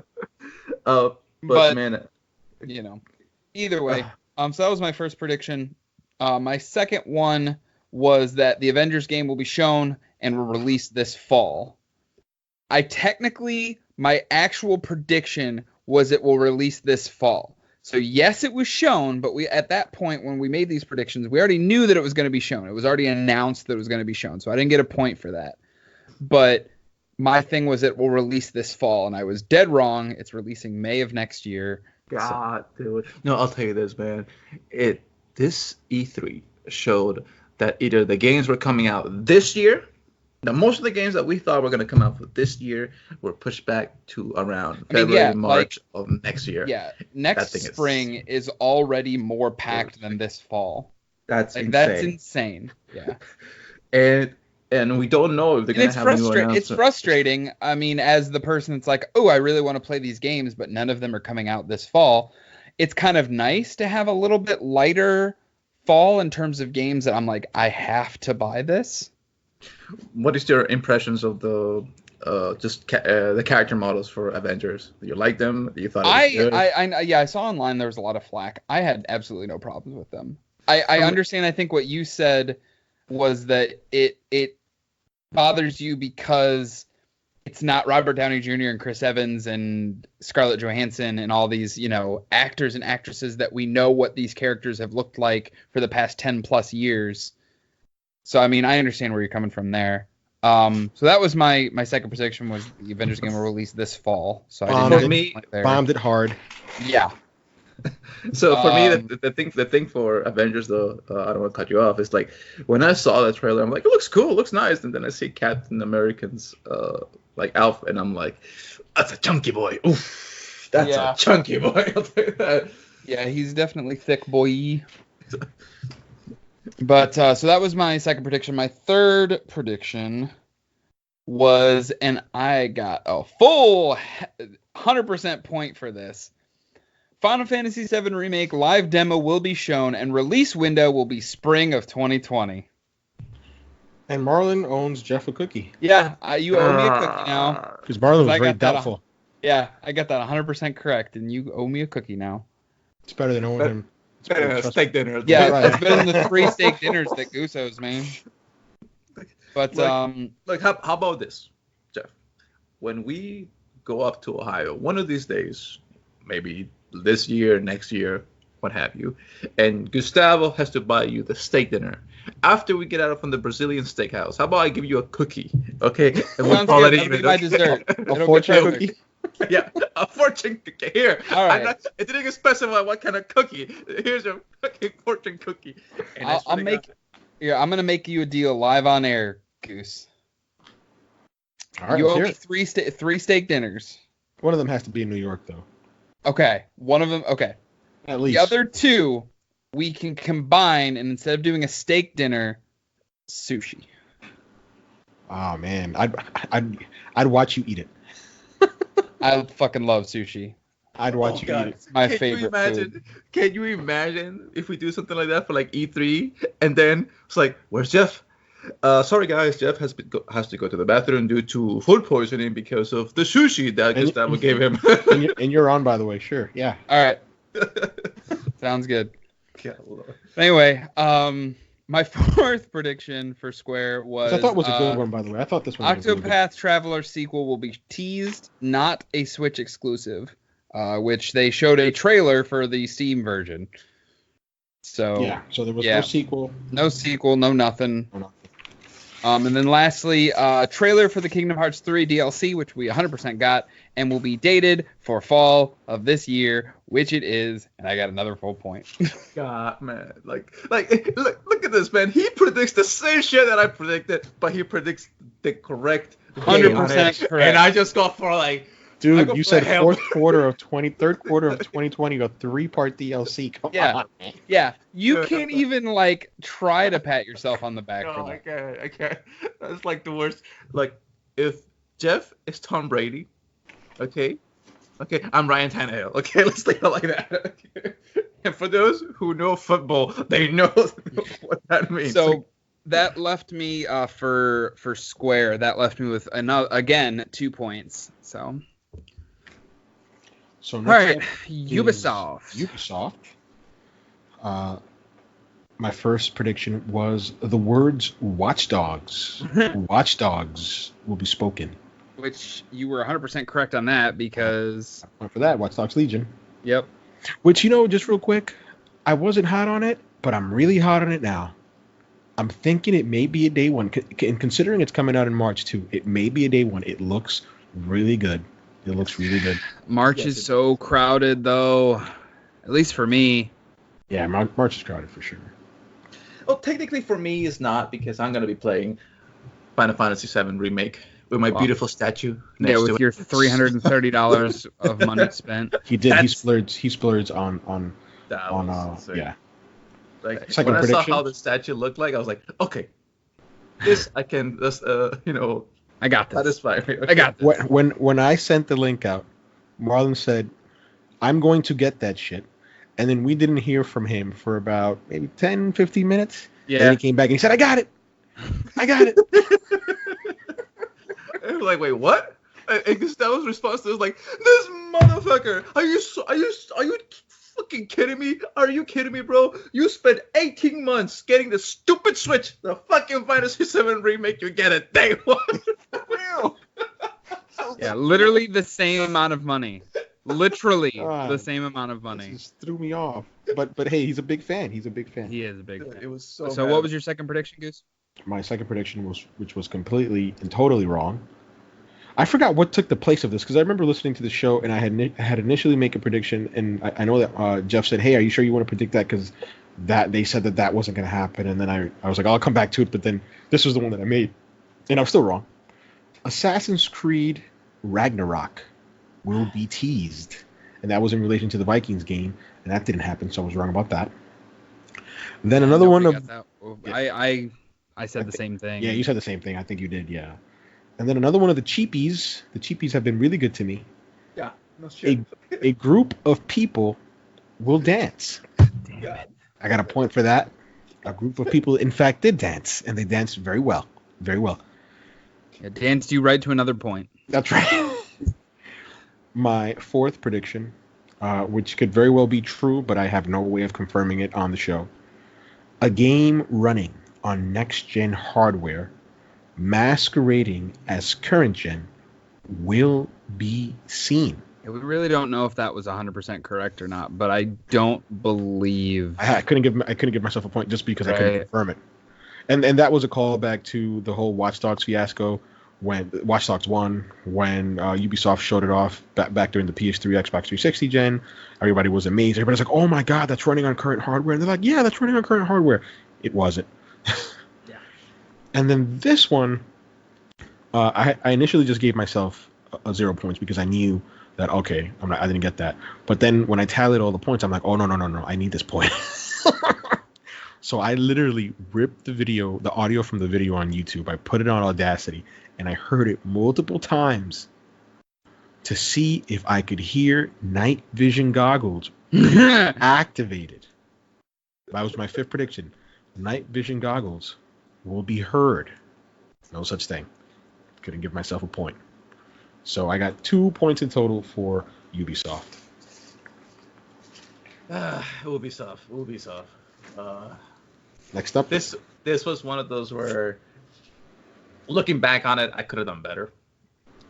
But man, you know, either way. So that was my first prediction. My second one was that the Avengers game will be shown and will release this fall. My actual prediction was it will release this fall. So yes, it was shown, but at that point when we made these predictions, we already knew that it was going to be shown. It was already announced that it was going to be shown. So I didn't get a point for that. But my thing was it will release this fall, and I was dead wrong. It's releasing May of next year. God, dude. No, I'll tell you this, man. This E3 showed that either the games were coming out this year. Now, most of the games that we thought were going to come out for this year were pushed back to around February, March of next year. Yeah, next spring is already more packed than this fall. That's insane. That's insane. Yeah. And we don't know if they're going to have a new announcement. It's frustrating. I mean, as the person that's like, oh, I really want to play these games, but none of them are coming out this fall. It's kind of nice to have a little bit lighter fall in terms of games that I'm like, I have to buy this. What is your impressions of the the character models for Avengers? Do you like them? Do you thought it was good? I saw online there was a lot of flack. I had absolutely no problems with them. I understand. I think what you said was that it bothers you because it's not Robert Downey Jr. and Chris Evans and Scarlett Johansson and all these, actors and actresses that we know what these characters have looked like for the past 10 plus years. So, I mean, I understand where you're coming from there. So that was my second prediction was the Avengers game will release this fall. So I didn't bombed it hard. Yeah. So for me, the thing for Avengers, though, I don't want to cut you off. Is like when I saw that trailer, I'm like, it looks cool, it looks nice, and then I see Captain American's outfit, and I'm like, that's a chunky boy. Oof, that's a chunky boy. I'll tell you that. Yeah, he's definitely thick boy. But so that was my second prediction. My third prediction was, and I got a full 100% point for this. Final Fantasy VII Remake live demo will be shown, and release window will be spring of 2020. And Marlon owns Jeff a cookie. Yeah, you owe me a cookie now. Because Marlon was very doubtful. Yeah, I got that 100% correct, and you owe me a cookie now. It's better than owing him. It's better than a steak dinner. Yeah, right. It's better than the 3 steak dinners that Goose owes me. But look, how about this, Jeff? When we go up to Ohio, one of these days, maybe this year, next year, what have you, and Gustavo has to buy you the steak dinner. After we get out from the Brazilian steakhouse, how about I give you a cookie, okay? And we'll call it even my dessert. A fortune cookie? Yeah, a fortune cookie. Here, all right. It didn't specify what kind of cookie. Here's your fucking fortune cookie. I'm gonna make you a deal live on air, Goose. All right, you owe me three steak dinners. One of them has to be in New York, though. Okay, one of them. Okay, at least the other two we can combine, and instead of doing a steak dinner, sushi. Oh man, I'd watch you eat it. I fucking love sushi. I'd watch you eat it. It's my favorite food. Can you imagine if we do something like that for like E3, and then it's like, where's Jeff? Sorry guys, Jeff has to go to the bathroom due to food poisoning because of the sushi that Gustavo gave him. and you're on, by the way. Sure, yeah. All right. Sounds good. God, Lord. Anyway, my fourth prediction for Square was I thought it was a good one, by the way. I thought this one was really good. Octopath Traveler sequel will be teased, not a Switch exclusive, which they showed a trailer for the Steam version. So Yeah, so there was no sequel. No sequel, no nothing. No, nothing. And then lastly, trailer for the Kingdom Hearts 3 DLC, which we 100% got, and will be dated for fall of this year, which it is, and I got another full point. God, man, like, look at this, man. He predicts the same shit that I predicted, but he predicts the correct 100% correct. And I just go for like, dude, you said third quarter of 2020, a 3-part DLC. Come on, man. Yeah, you can't even like try to pat yourself on the back for that. I can't. That's like the worst. Like, if Jeff is Tom Brady, okay, I'm Ryan Tannehill. Okay, let's leave it like that. Okay? And for those who know football, they know what that means. So that left me for Square. That left me with again 2 points. So So all right, Ubisoft. My first prediction was the words "watchdogs." Watchdogs will be spoken. Which you were 100% correct on that because... Went for that, Watch Dogs Legion. Yep. Which, just real quick, I wasn't hot on it, but I'm really hot on it now. I'm thinking it may be a day one, and considering it's coming out in March too, it may be a day one. It looks really good. March is so crowded, though. At least for me. Yeah, March is crowded for sure. Well, technically for me, it's not, because I'm going to be playing Final Fantasy VII Remake with my beautiful statue next to it. Your $330 of money spent. He did. He splurged on yeah. Like, second when prediction? I saw how the statue looked like, I was like, okay, this I can just I got this. satisfy me. Okay. I got this. When I sent the link out, Marlon said, "I'm going to get that shit," and then we didn't hear from him for about maybe 10, 15 minutes. Yeah. And he came back and he said, "I got it. I was like, wait, what? And Gustavo's response was like, this motherfucker, are you fucking kidding me? Are you kidding me, bro? You spent 18 months getting the stupid Switch, the fucking Final Fantasy VII Remake, you get it day one. Real. Yeah, literally the same amount of money. Literally the same amount of money. This just threw me off. But hey, he's a big fan. He is a big fan. It was so bad. What was your second prediction, Goose? My second prediction which was completely and totally wrong. I forgot what took the place of this, because I remember listening to the show and I had initially make a prediction, and I know that Jeff said, "Hey, are you sure you want to predict that?" Because they said that wasn't going to happen, and then I was like, "I'll come back to it," but then this was the one that I made, and I was still wrong. Assassin's Creed Ragnarok will be teased, and that was in relation to the Vikings game, and that didn't happen, so I was wrong about that. Then another one of I said the same thing. Yeah, you said the same thing. I think you did, yeah. And then another one of the cheapies. The cheapies have been really good to me. Yeah, no shit. A group of people will dance. Damn it. I got a point for that. A group of people, in fact, did dance, and they danced very well. Very well. It danced you right to another point. That's right. My fourth prediction, which could very well be true, but I have no way of confirming it on the show. A game running on next-gen hardware masquerading as current-gen will be seen. Yeah, we really don't know if that was 100% correct or not, but I don't believe... I couldn't give myself a point just because I couldn't confirm it. And that was a callback to the whole Watch Dogs fiasco, when Watch Dogs 1, when Ubisoft showed it off back during the PS3, Xbox 360 gen. Everybody was amazed. Everybody's like, "Oh my god, that's running on current hardware." And they're like, "Yeah, that's running on current hardware." It wasn't. Yeah. And then this one, I initially just gave myself a 0 points because I knew that, okay, I didn't get that. But then when I tallied all the points, I'm like, oh, no, I need this point. So I literally ripped the audio from the video on YouTube. I put it on Audacity, and I heard it multiple times to see if I could hear night vision goggles activated. That was my fifth prediction. Night vision goggles will be heard. No such thing. Couldn't give myself a point. So I got 2 points in total for Ubisoft. Ubisoft. Next up, This was one of those where, looking back on it, I could have done better.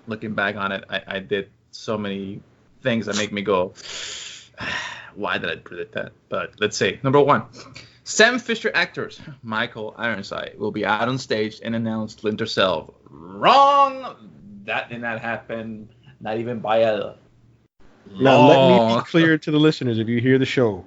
Looking back on it, I did so many things that make me go, why did I predict that? But let's see. Number 1, Sam Fisher actors Michael Ironside will be out on stage and announce Splinter Cell. Wrong. That did not happen. Not even by a now let me long. be clear to the listeners. If you hear the show,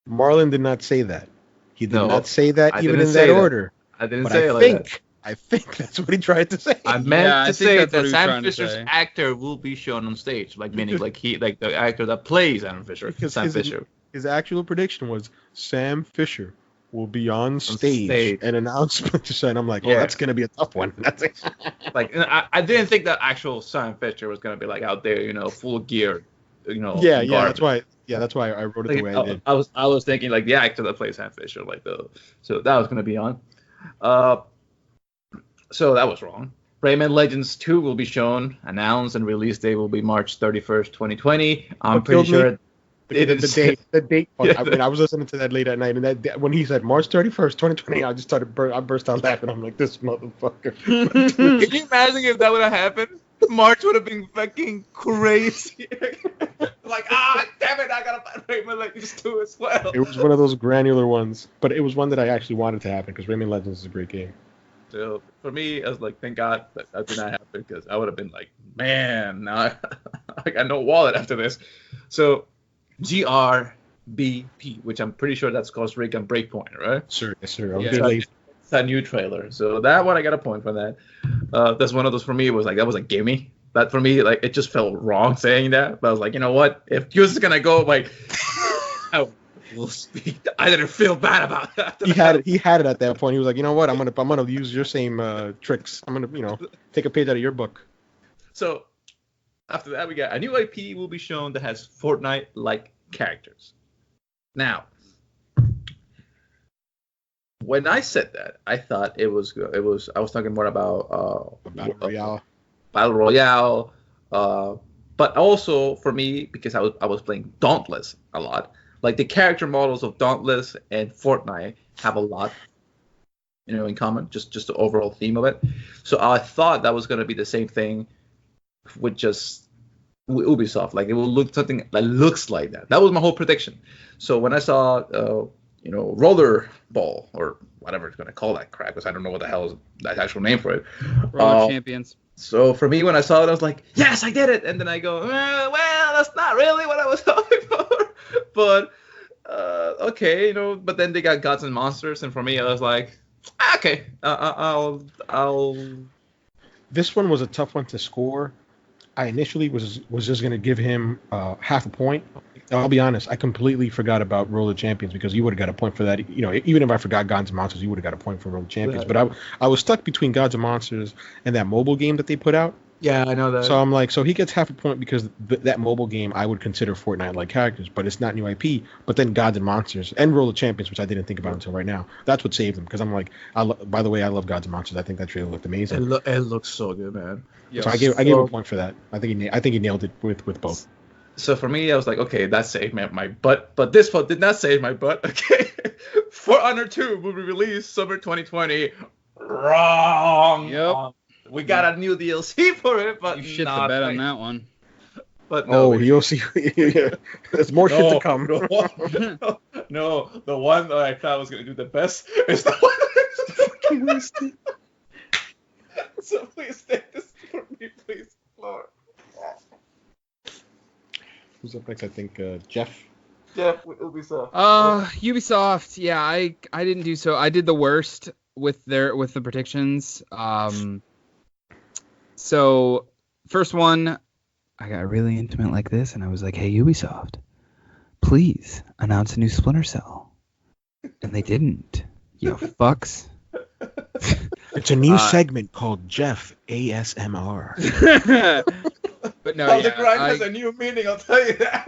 Marlon did not say that. He did No, not say that I even didn't in say that that. order. I didn't But say it like that. I think that's what he tried to say. I meant I to think say that's what that he was Sam trying to Fisher's say. actor will be shown on stage, like meaning like the actor that plays Sam Fisher. Because Sam Fisher. his actual prediction was Sam Fisher will be on stage, stage. and announce Splinter Cell. And I'm like, oh, Yeah. that's gonna be a tough one. That's Like I didn't think that actual Sam Fisher was gonna be like out there, full gear, yeah. garbage. That's why I wrote it the way I did. I was thinking like the actor that plays Sam Fisher, so that was gonna be on. So that was wrong. Rayman Legends 2 will be shown, announced, and release date will be March 31st, 2020. I'm What pretty killed me? sure The date. Yeah, I mean, I was listening to that late at night, and that when he said March 31st, 2020, I just I burst out laughing. I'm like, this motherfucker. Can you imagine if that would have happened? March would have been fucking crazy. Like, damn it, I gotta buy Rayman Legends 2 as well. It was one of those granular ones, but it was one that I actually wanted to happen because Rayman Legends is a great game. So for me, I was like, thank God that did not happen, because I would have been like, man, now I got no wallet after this. So GRBP, which I'm pretty sure that's Costa Rican Breakpoint, right? Sir, yes, sir. I was Yeah. good late. It's a new trailer. So that one, I got a point for that. That's one of those for me. It was like, that was a gimme. That for me, like, it just felt wrong saying that. But I was like, you know what? If you're just gonna go like, we'll speak. I didn't feel bad about that. He had it at that point. He was like, you know what? I'm gonna use your same tricks. I'm gonna take a page out of your book. So after that, we got a new IP will be shown that has Fortnite-like characters. Now, when I said that, I thought it was. I was talking more about Battle Royale, but also for me, because I was playing Dauntless a lot. Like, the character models of Dauntless and Fortnite have a lot, in common. Just the overall theme of it. So I thought that was going to be the same thing with just Ubisoft. Like, it will look something that looks like that. That was my whole prediction. So when I saw, Roller Ball, or whatever it's going to call that crap, because I don't know what the hell is that actual name for it. Roller Champions. So for me, when I saw it, I was like, yes, I did it. And then I go, well, that's not really what I was hoping for. But, okay, but then they got Gods and Monsters. And for me, I was like, okay, I'll. This one was a tough one to score. I initially was just going to give him half a point. I'll be honest, I completely forgot about Roller Champions, because you would have got a point for that. Even if I forgot Gods and Monsters, you would have got a point for Roller Champions. Right. But I was stuck between Gods and Monsters and that mobile game that they put out. Yeah, I know that. So I'm like, so he gets half a point because that mobile game I would consider Fortnite-like characters, but it's not new IP. But then Gods and Monsters and Roller Champions, which I didn't think about until right now, that's what saved them. Because I'm like, by the way, I love Gods and Monsters. I think that trailer looked amazing. It looks so good, man. So I gave him a point for that. I think he nailed it with both. So for me, I was like, okay, that saved my butt. But this one did not save my butt. Okay, For Honor 2 will be released summer 2020. Wrong. Yep. We got a new DLC for it, but You shit the bed on that one. But no, you'll see. There's more shit to come. No, the one that I thought was gonna do the best is the one. Wasted. So please take this for me, please, Lord. Who's up next? I think Jeff. Yeah, it'll be so. Ubisoft. Yeah, I didn't do so. I did the worst with the predictions. So first one, I got really intimate like this, and I was like, "Hey, Ubisoft, please announce a new Splinter Cell," and they didn't. You fucks. It's a new segment called Jeff ASMR. But no, the grind has a new meaning. I'll tell you that.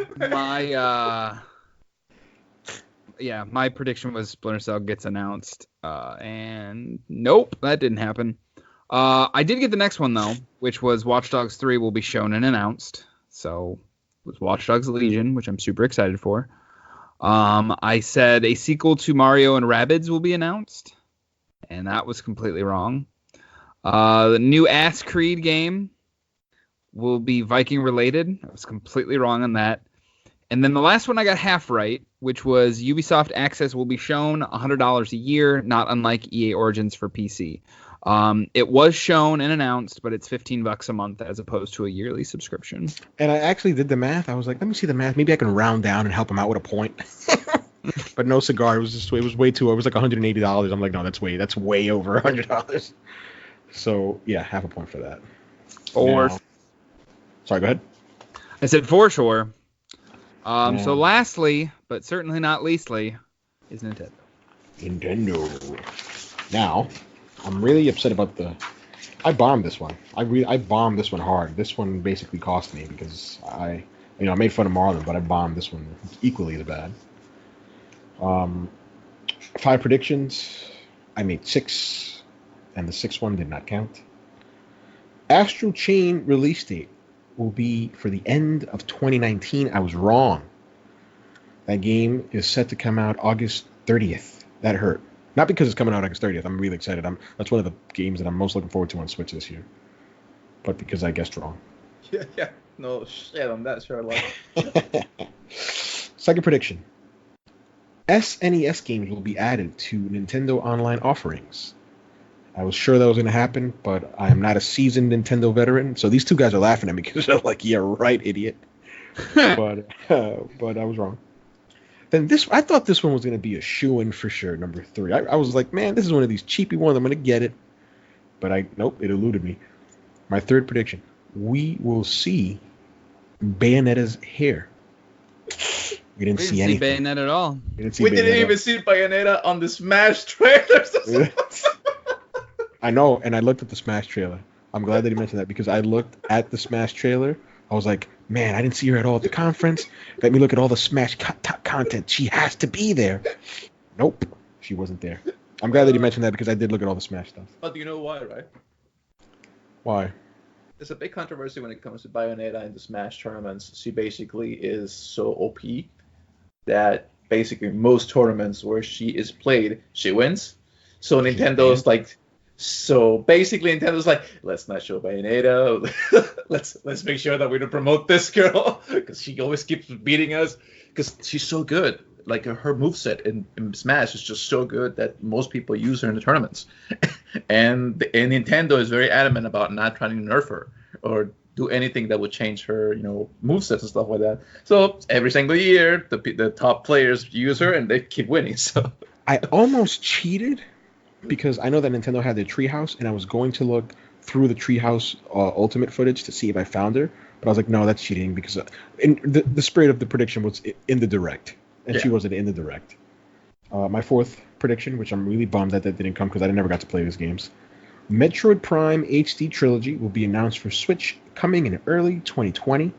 My prediction was Splinter Cell gets announced, and nope, that didn't happen. I did get the next one though, which was Watch Dogs 3 will be shown and announced. So it was Watch Dogs Legion, which I'm super excited for. I said a sequel to Mario and Rabbids will be announced, and that was completely wrong. The new Ass Creed game will be Viking related. I was completely wrong on that. And then the last one I got half right, which was Ubisoft Access will be shown $100 a year, not unlike EA Origins for PC. It was shown and announced, but it's $15 a month as opposed to a yearly subscription. And I actually did the math. I was like, let me see the math. Maybe I can round down and help him out with a point. But no cigar. It was way too. It was like $180. I'm like, no, that's way over $100. So yeah, half a point for that. Now, sorry, go ahead. I said for sure. So lastly, but certainly not leastly, is Nintendo. Now, I'm really upset about I bombed this one. I bombed this one hard. This one basically cost me because I made fun of Marlon, but I bombed this one equally as bad. 5 predictions. I made 6, and the 6th one did not count. Astral Chain release date will be for the end of 2019. I was wrong. That game is set to come out August 30th. That hurt. Not because it's coming out August 30th. I'm really excited. That's one of the games that I'm most looking forward to on Switch this year. But because I guessed wrong. Yeah. No shit on that, Sherlock. Second prediction. SNES games will be added to Nintendo Online offerings. I was sure that was going to happen, but I am not a seasoned Nintendo veteran. So these two guys are laughing at me because they're like, yeah, right, idiot. but I was wrong. Then I thought this one was going to be a shoo-in for sure, number 3. I was like, man, this is one of these cheapy ones. I'm going to get it. But nope, it eluded me. My third prediction. We will see Bayonetta's hair. We didn't see anything. Bayonetta at all. We didn't even see Bayonetta on the Smash trailers. I know, and I looked at the Smash trailer. I'm glad that he mentioned that because I looked at the Smash trailer. I was like, man, I didn't see her at all at the conference. Let me look at all the Smash content. She has to be there. Nope, she wasn't there. I'm glad that he mentioned that because I did look at all the Smash stuff. But you know why, right? Why? There's a big controversy when it comes to Bayonetta in the Smash tournaments. She basically is so OP that basically most tournaments where she is played, she wins. So Nintendo's like... So basically, Nintendo's like, let's not show Bayonetta. let's make sure that we don't promote this girl because she always keeps beating us because she's so good. Like her moveset in Smash is just so good that most people use her in the tournaments. and Nintendo is very adamant about not trying to nerf her or do anything that would change her, movesets and stuff like that. So every single year, the top players use her and they keep winning. So I almost cheated. Because I know that Nintendo had their Treehouse, and I was going to look through the Treehouse Ultimate footage to see if I found her. But I was like, no, that's cheating because the spirit of the prediction was in the Direct, and she wasn't in the Direct. My fourth prediction, which I'm really bummed that didn't come because I never got to play these games. Metroid Prime HD Trilogy will be announced for Switch coming in early 2020.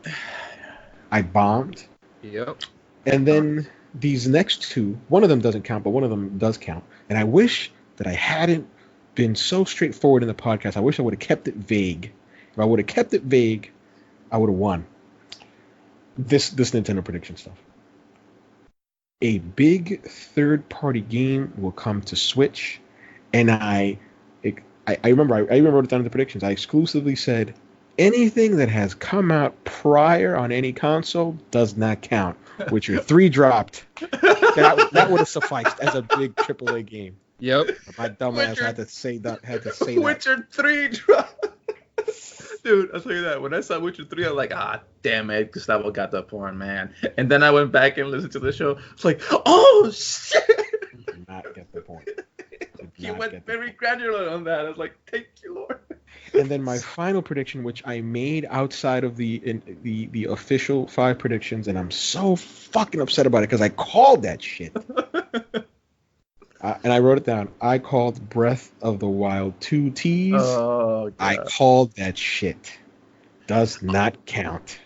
I bombed. Yep. And then these next 2, one of them doesn't count, but one of them does count. And I wish that I hadn't been so straightforward in the podcast. I wish I would have kept it vague. If I would have kept it vague, I would have won. This Nintendo prediction stuff. A big third-party game will come to Switch, and I remember I even wrote it down in the predictions. I exclusively said anything that has come out prior on any console does not count. Witcher 3 dropped. That would have sufficed as a big AAA game. Yep. My dumbass had to say that. Witcher 3 dropped. Dude, I'll tell you that. When I saw Witcher 3, I was like, damn it, Gustavo got that porn, man. And then I went back and listened to the show. It's like, oh, shit. Did not get the point. He went very granular on that. I was like, thank you, Lord. And then my final prediction, which I made outside of the official 5 predictions, and I'm so fucking upset about it because I called that shit. And I wrote it down. I called Breath of the Wild 2 tease. Oh, God. I called that shit. Does not count.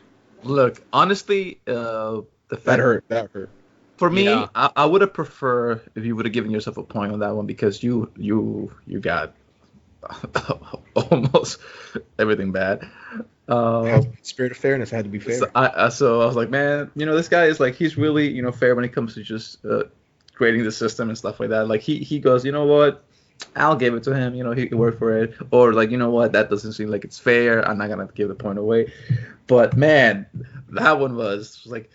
Look, honestly, the fact that hurt. For me, yeah. I would have preferred if you would have given yourself a point on that one because you got almost everything bad. Spirit of fairness had to be fair. So I was like, man, this guy is like, he's really, fair when it comes to just grading the system and stuff like that. Like he goes, you know what? I'll give it to him. He can work for it. Or like, you know what? That doesn't seem like it's fair. I'm not gonna give the point away. But man, that one was like,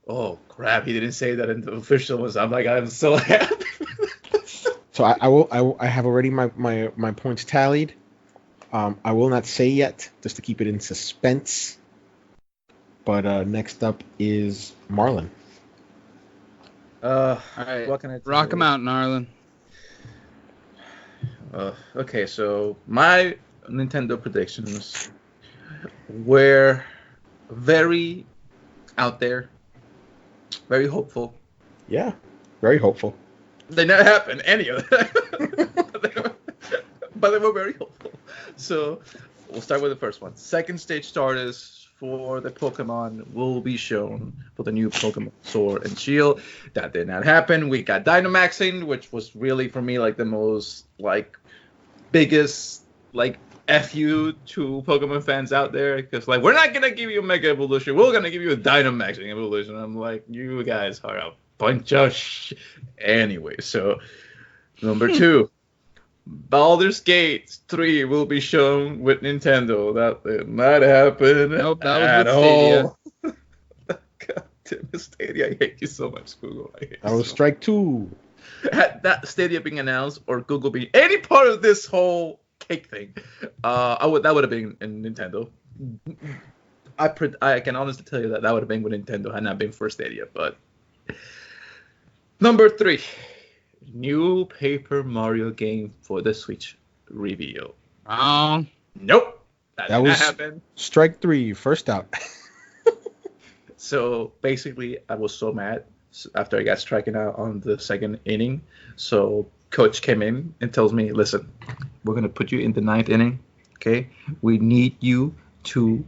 oh crap! He didn't say that in the official ones. I'm like, I'm so happy. So I have already my points tallied. I will not say yet, just to keep it in suspense. But next up is Marlon. All right. What can I tell Rock you? him out, Narlin. Okay, so my Nintendo predictions were very out there, very hopeful. Yeah, very hopeful. They never happened, any of them. but they were very hopeful. So we'll start with the first one. Second stage starters for the Pokemon will be shown for the new Pokemon Sword and Shield. That did not happen. We got Dynamaxing, which was really for me like the most like biggest like FU to Pokemon fans out there, because like, we're not gonna give you a Mega Evolution, we're gonna give you a Dynamaxing Evolution. I'm like, you guys are a bunch of anyway. So number 2, Baldur's Gate 3 will be shown with Nintendo. That did not happen. Nope, that was at with Stadia. all. God damn it, Stadia, I hate you so much, Google. I hate you That was so strike 2. had that Stadia being announced or Google being any part of this whole cake thing, that would have been in Nintendo. I can honestly tell you that would have been with Nintendo had not been for Stadia. But number 3, new Paper Mario game for the Switch reveal. Wrong. Nope, that That did not was happen. strike 3, first out. So basically, I was so mad after I got stricken out on the second inning. So coach came in and tells me, listen, we're going to put you in the 9th inning. Okay. We need you to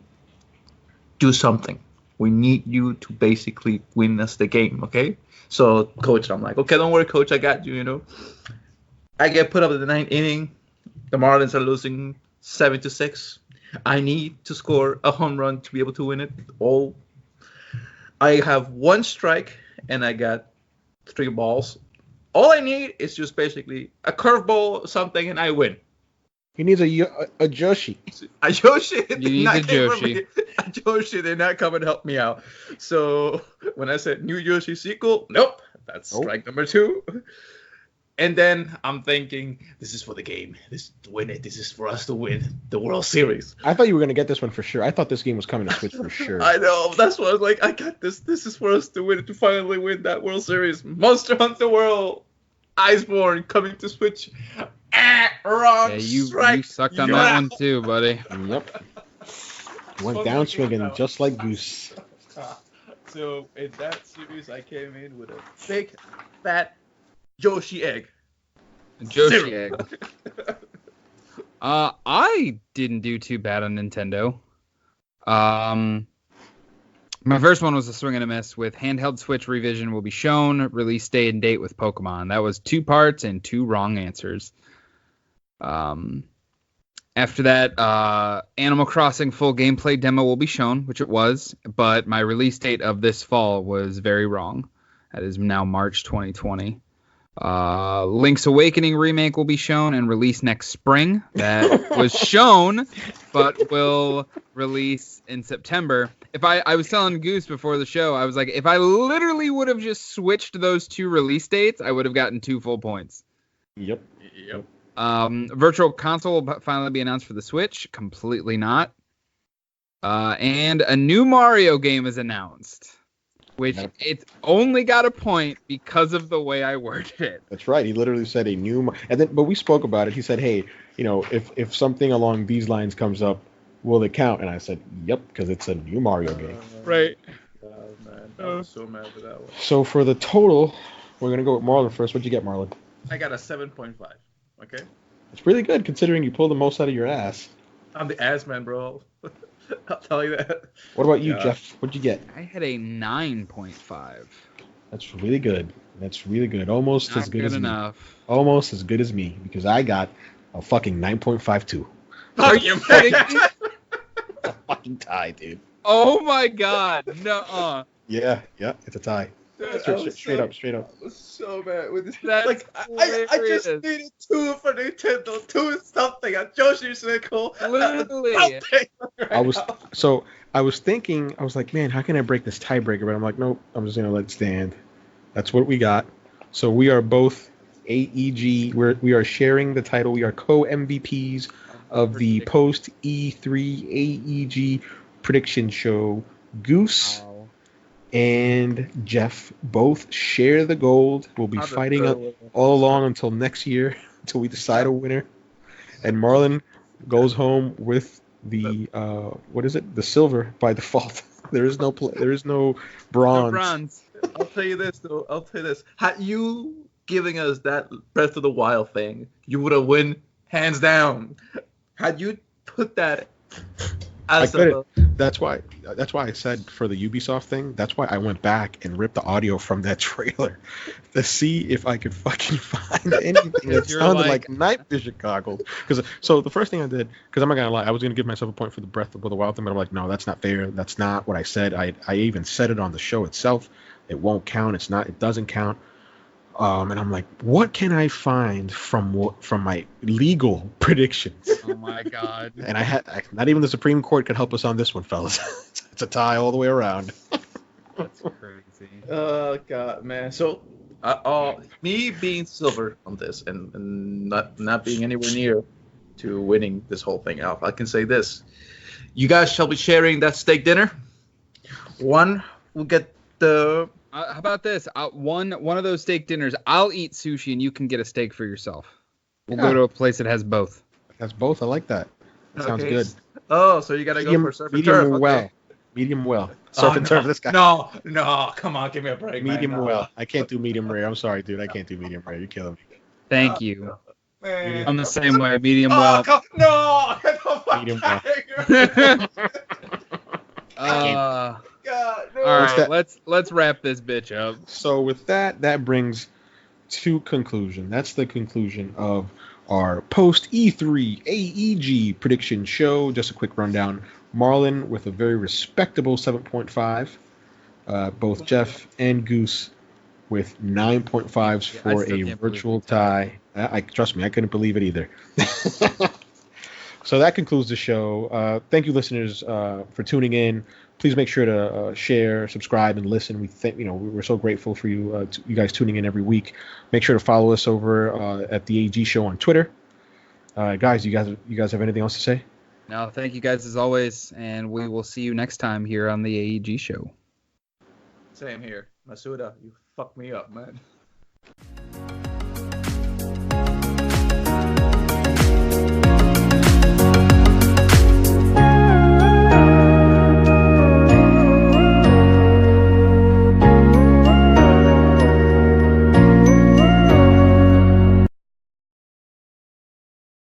do something. We need you to basically win us the game. Okay. So coach, I'm like, okay, don't worry, coach. I got you, I get put up in the 9th inning. The Marlins are losing 7-6. I need to score a home run to be able to win it. I have 1 strike and I got 3 balls. All I need is just basically a curveball or something, and I win. He needs a Joshi. A Yoshi did You need not a come Joshi. me. A Yoshi did not come and help me out. So when I said new Yoshi sequel, nope, that's strike number 2. And then I'm thinking, this is for the game. This is to win it. This is for us to win the World Series. I thought you were going to get this one for sure. I thought this game was coming to Switch for sure. I know. That's why I was like, I got this. This is for us to win it, to finally win that World Series. Monster Hunter World. Iceborne coming to Switch. Wrong. Yeah, you strike. sucked on that one too, buddy. Yep. Went down swinging just like Goose. So in that series, I came in with a big, fat Yoshi egg. Joshi 0. egg. I didn't do too bad on Nintendo. My first one was a swing and a miss with handheld Switch revision will be shown, release date and date with Pokemon. That was 2 parts and 2 wrong answers. After that, Animal Crossing full gameplay demo will be shown, which it was, but my release date of this fall was very wrong. That is now March 2020. Link's Awakening remake will be shown and released next spring. That was shown, but will release in September. If I was telling Goose before the show, I was like, if I literally would have just switched those 2 release dates, I would have gotten 2 full points. Yep. Virtual Console will finally be announced for the Switch. Completely not. And a new Mario game is announced, which it's only got a point because of the way I worded it. That's right. He literally said a new, but we spoke about it. He said, "Hey, if something along these lines comes up, will it count?" And I said, "Yep, because it's a new Mario game." Right. Oh man, I was so mad with that one. So for the total, we're gonna go with Marlon first. What'd you get, Marlon? I got a 7.5. Okay. It's really good considering you pulled the most out of your ass. I'm the ass man, bro. I'll tell you that. What about you, Yeah. Jeff? What'd you get? I had a 9.5. That's really good. That's really good. Almost Not as good as enough. me. Almost as good as me because I got a fucking 9.52. Fuck you, kidding man. me? fucking tie, dude. Oh my God. No. Yeah, it's a tie. Straight up. I was so mad with this. That's Like, I just hilarious. needed 2 for Nintendo, 2 something. A Yoshi's Nickel. Literally. I was thinking, I was like, man, how can I break this tiebreaker? But I'm like, nope, I'm just gonna let it stand. That's what we got. So we are both AEG. We are sharing the title. We are co-MVPs of the post E3 AEG prediction show. Goose and Jeff both share the gold. We'll be fighting all along until next year, until we decide a winner. And Marlon goes home with the what is it? The silver by default. There is no bronze. No bronze. I'll tell you this though. Had you giving us that Breath of the Wild thing, you would have won hands down. Had you put that as That's why I said for the Ubisoft thing, that's why I went back and ripped the audio from that trailer to see if I could fucking find anything that sounded like night vision goggles. So the first thing I did, because I'm not gonna lie, I was gonna give myself a point for the Breath of the Wild thing, but I'm like, no, that's not fair. That's not what I said. I even said it on the show itself. It won't count. It doesn't count. And I'm like, what can I find from my legal predictions? Oh my God! And not even the Supreme Court could help us on this one, fellas. It's a tie all the way around. That's crazy. Oh God, man. So, me being silver on this and not being anywhere near to winning this whole thing out, I can say this: you guys shall be sharing that steak dinner. One will get the. How about this? One of those steak dinners, I'll eat sushi and you can get a steak for yourself. We'll go to a place that has both. That's both. I like that. That sounds good. Oh, so you gotta go for surf and turf. Medium well. Surf and turf. This guy. No, come on, give me a break. Medium man. well. I can't do medium rare. I'm sorry, dude. I can't do medium rare. You're killing me. Thank you. Man. I'm the same way. Medium well. Medium well. God, no. All right, let's wrap this bitch up. So with that brings to conclusion. That's the conclusion of our post E3 AEG prediction show. Just a quick rundown. Marlon with a very respectable 7.5. Both Jeff and Goose with 9.5s for a virtual tie. Trust me, I couldn't believe it either. So that concludes the show. Thank you, listeners, for tuning in. Please make sure to share, subscribe, and listen. We're so grateful for you, you guys tuning in every week. Make sure to follow us over at the AG Show on Twitter. Guys, you guys have anything else to say? No, thank you guys as always, and we will see you next time here on the AEG Show. Same here. Masuda, you fucked me up, man.